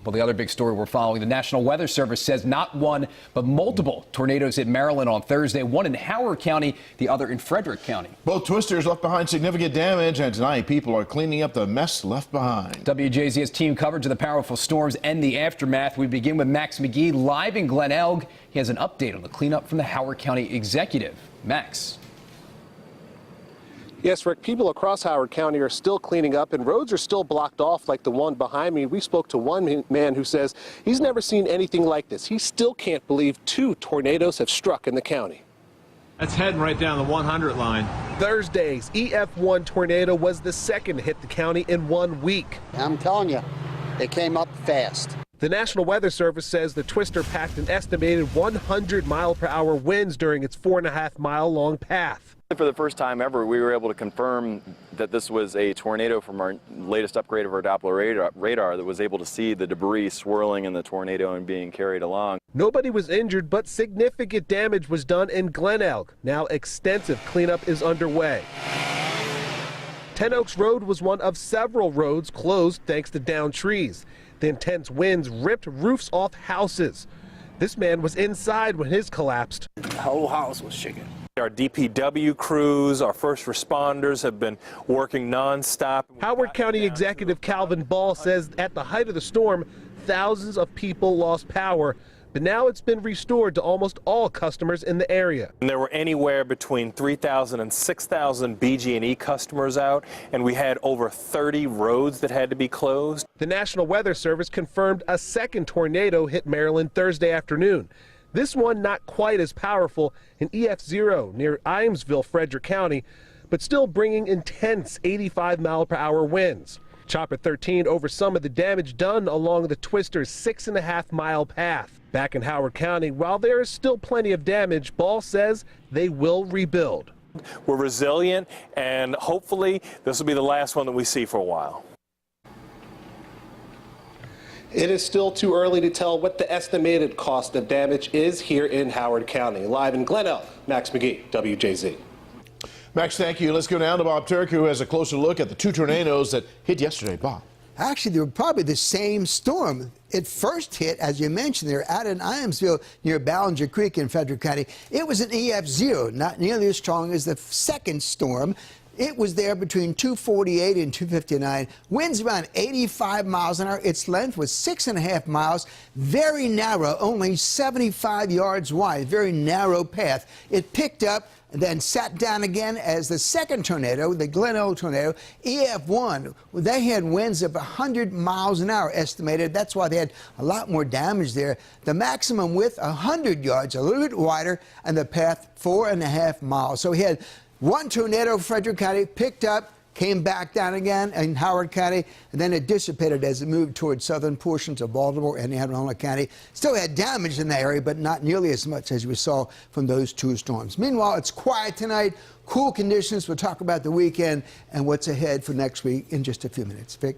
Well, the other big story we're following, the National Weather Service says not one, but multiple tornadoes hit Maryland on Thursday, one in Howard County, the other in Frederick County. Both twisters left behind significant damage, and tonight people are cleaning up the mess left behind. WJZ has team coverage of the powerful storms and the aftermath. We begin with Max McGee live in Glen Elg. He has an update on the cleanup from the Howard County executive. Max. Yes, Rick, people across Howard County are still cleaning up and roads are still blocked off like the one behind me. We spoke to one man who says he's never seen anything like this. He still can't believe 2 tornadoes have struck in the county. That's heading right down the 100 line. Thursday's EF1 tornado was the second to hit the county in 1 week. I'm telling you, it came up fast. The National Weather Service says the twister packed an estimated 100-mile-per-hour winds during its 4.5-mile-long path. For the first time ever, we were able to confirm that this was a tornado from our latest upgrade of our Doppler radar that was able to see the debris swirling in the tornado and being carried along. Nobody was injured, but significant damage was done in Glen Elg. Now extensive cleanup is underway. Ten Oaks Road was one of several roads closed thanks to downed trees. The intense winds ripped roofs off houses. This man was inside when his collapsed. The whole house was shaking. Our DPW crews, our first responders have been working nonstop. Howard County Executive Calvin Ball says at the height of the storm, thousands of people lost power, but now it's been restored to almost all customers in the area. And there were anywhere between 3,000 and 6,000 BG&E customers out, and we had over 30 roads that had to be closed. The National Weather Service confirmed a second tornado hit Maryland Thursday afternoon. This one not quite as powerful, an EF0 near Iamesville, Frederick County, but still bringing intense 85-mile-per-hour winds. Chopper 13 over some of the damage done along the twister's 6.5-mile path. Back in Howard County, while there is still plenty of damage, Ball says they will rebuild. We're resilient, and hopefully this will be the last one that we see for a while. It is still too early to tell what the estimated cost of damage is here in Howard County. Live in Glen Elg, Max McGee, WJZ. Max, thank you. Let's go down to Bob Turk, who has a closer look at the 2 tornadoes that hit yesterday. Bob. Actually, they were probably the same storm. It first hit, as you mentioned, they're out in Iamesville near Ballinger Creek in Frederick County. It was an EF0, not nearly as strong as the second storm. It was there between 248 and 259. Winds around 85 miles an hour. Its length was 6.5 miles. Very narrow, only 75 yards wide. Very narrow path. It picked up and then sat down again as the second tornado, the Glen Elg tornado, EF1. They had winds of 100 miles an hour estimated. That's why they had a lot more damage there. The maximum width, 100 yards, a little bit wider, and the path 4.5 miles. So we had one tornado, Frederick County, picked up, came back down again in Howard County, and then it dissipated as it moved towards southern portions of Baltimore and Anne Arundel County. Still had damage in the area, but not nearly as much as we saw from those 2 storms. Meanwhile, it's quiet tonight, cool conditions. We'll talk about the weekend and what's ahead for next week in just a few minutes. Vic?